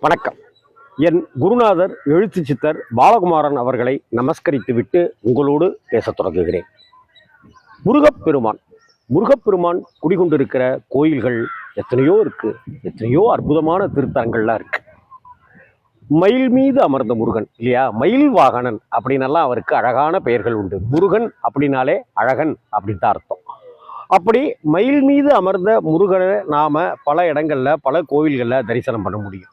வணக்கம். என் குருநாதர் எழுத்து சித்தர் பாலகுமாரன் அவர்களை நமஸ்கரித்துவிட்டு உங்களோடு பேசத் தொடங்குகிறேன். முருகப்பெருமான் முருகப்பெருமான் குடிகொண்டிருக்கிற கோயில்கள் எத்தனையோ இருக்கு. எத்தனையோ அற்புதமான திருத்தலங்கள்லாம் இருக்கு. மயில் மீது அமர்ந்த முருகன் இல்லையா, மயில் வாகனன் அப்படின்னெல்லாம் அவருக்கு அழகான பெயர்கள் உண்டு. முருகன் அப்படின்னாலே அழகன் அப்படின்னு தான் அர்த்தம். அப்படி மயில் மீது அமர்ந்த முருகனை நாம பல இடங்கள்ல பல கோவில்களில் தரிசனம் பண்ண முடியும்.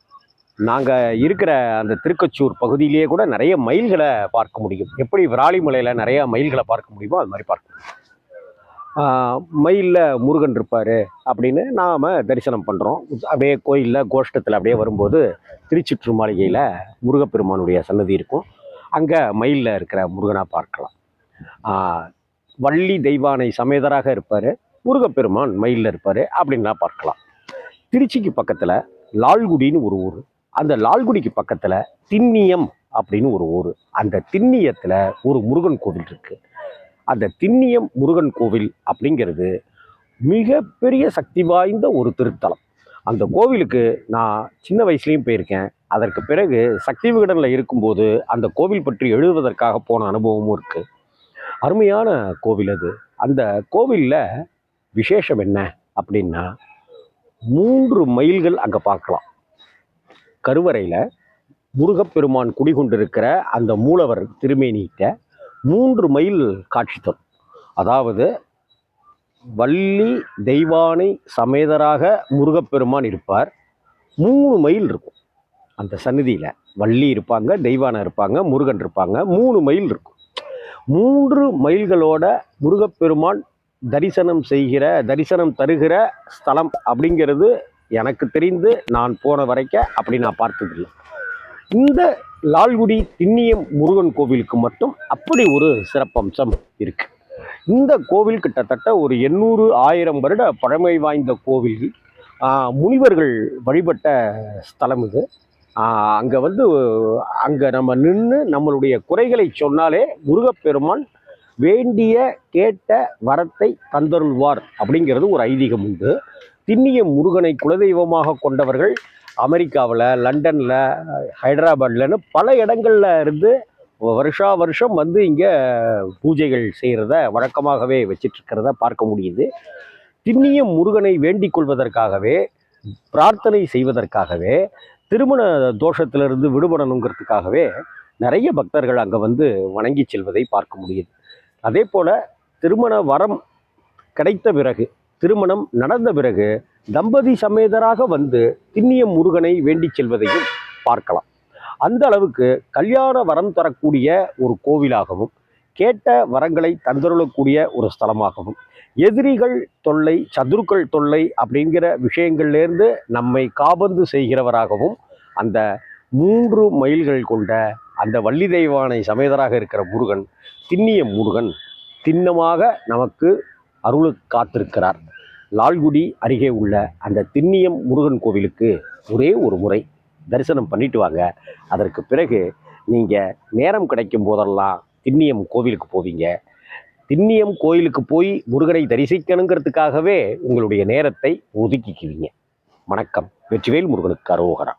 நாங்கள் இருக்கிற அந்த திருக்கச்சூர் பகுதியிலேயே கூட நிறைய மயில்களை பார்க்க முடியும். எப்படி விராலிமலையில் நிறைய மயில்களை பார்க்க முடியுமோ அது மாதிரி பார்க்க முடியும். மயிலில் முருகன் இருப்பார் அப்படின்னு நாம் தரிசனம் பண்ணுறோம். அப்படியே கோயிலில் கோஷ்டத்தில் அப்படியே வரும்போது திருச்சிற்று மாளிகையில் முருகப்பெருமானுடைய சன்னதி இருக்கும். அங்கே மயிலில் இருக்கிற முருகனாக பார்க்கலாம். வள்ளி தெய்வானை சமேதராக இருப்பார், முருகப்பெருமான் மயிலில் இருப்பார் அப்படின்லாம் பார்க்கலாம். திருச்சிக்கு பக்கத்தில் லால்குடின்னு ஒரு ஊர். அந்த லால்குடிக்கு பக்கத்தில் திண்ணியம் அப்படின்னு ஒரு ஊர். அந்த திண்ணியத்தில் ஒரு முருகன் கோவில் இருக்குது. அந்த திண்ணியம் முருகன் கோவில் அப்படிங்கிறது மிகப்பெரிய சக்தி வாய்ந்த ஒரு திருத்தலம். அந்த கோவிலுக்கு நான் சின்ன வயசுலேயும் போயிருக்கேன். அதற்கு பிறகு சக்தி விகடனில் இருக்கும்போது அந்த கோவில் பற்றி எழுதுவதற்காக போன அனுபவமும் இருக்குது. அருமையான கோவில் அது. அந்த கோவிலில் விசேஷம் என்ன அப்படின்னா, 3 மயில்கள் அங்கே பார்க்கலாம். கருவறையில் முருகப்பெருமான் குடிகொண்டிருக்கிற அந்த மூலவர் திருமேனிகிட்ட 3 மயில் காட்சி தரும். அதாவது வள்ளி தெய்வானை சமேதராக முருகப்பெருமான் இருப்பார். 3 மயில் இருக்கும் அந்த சந்நிதியில். வள்ளி இருப்பாங்க, தெய்வானை இருப்பாங்க, முருகன் இருப்பாங்க. 3 மயில் இருக்கும். 3 மயில்களோட முருகப்பெருமான் தரிசனம் தருகிற ஸ்தலம் அப்படிங்கிறது எனக்கு தெரிந்து நான் போன வரைக்கும் அப்படி நான் பார்த்ததில்லை. இந்த லால்குடி திண்ணியம் முருகன் கோவிலுக்கு மட்டும் அப்படி ஒரு சிறப்பம்சம் இருக்கு. இந்த கோவில் கிட்டத்தட்ட ஒரு 800-1000 வருட பழமை வாய்ந்த கோவில். முனிவர்கள் வழிபட்ட ஸ்தலம் இது. அங்கே நம்ம நின்று நம்மளுடைய குறைகளை சொன்னாலே முருகப்பெருமான் வேண்டிய கேட்ட வரத்தை தந்தருள்வார் அப்படிங்கிறது ஒரு ஐதீகம் உண்டு. திண்ணியம் முருகனை குலதெய்வமாக கொண்டவர்கள் அமெரிக்காவில், லண்டனில், ஹைதராபாத்லன்னு பல இடங்களில் இருந்து வருஷம் வந்து இங்கே பூஜைகள் செய்கிறத வழக்கமாகவே வச்சிட்ருக்கிறத பார்க்க முடியுது. திண்ணியம் முருகனை வேண்டிக் கொள்வதற்காகவே, பிரார்த்தனை செய்வதற்காகவே, திருமண தோஷத்திலிருந்து விடுபடணுங்கிறதுக்காகவே நிறைய பக்தர்கள் அங்கே வந்து வணங்கி செல்வதை பார்க்க முடியுது. அதே போல் திருமண வரம் கிடைத்த பிறகு, திருமணம் நடந்த பிறகு தம்பதி சமேதராக வந்து திண்ணியம் முருகனை வேண்டி செல்வதையும் பார்க்கலாம். அந்த அளவுக்கு கல்யாண வரம் தரக்கூடிய ஒரு கோவிலாகவும், கேட்ட வரங்களை தந்தருளக்கூடிய ஒரு ஸ்தலமாகவும், எதிரிகள் தொல்லை, சதுருக்கள் தொல்லை அப்படிங்கிற விஷயங்கள்லேருந்து நம்மை காபந்து செய்கிறவராகவும் அந்த 3 மயில்கள் கொண்ட அந்த வள்ளி தெய்வானை சமேதராக இருக்கிற முருகன், திண்ணியம் முருகன் திண்ணமாக நமக்கு அருளுக்கு காத்திருக்கிறார். லால்குடி அருகே உள்ள அந்த திண்ணியம் முருகன் கோவிலுக்கு ஒரே ஒரு முறை தரிசனம் பண்ணிட்டு வாங்க. அதற்கு பிறகு நீங்கள் நேரம் கிடைக்கும் போதெல்லாம் திண்ணியம் கோவிலுக்கு போவீங்க. திண்ணியம் கோயிலுக்கு போய் முருகனை தரிசிக்கணுங்கிறதுக்காகவே உங்களுடைய நேரத்தை ஒதுக்கிக்குவீங்க. வணக்கம். வெற்றிவேல் முருகனுக்கு அரோகரா.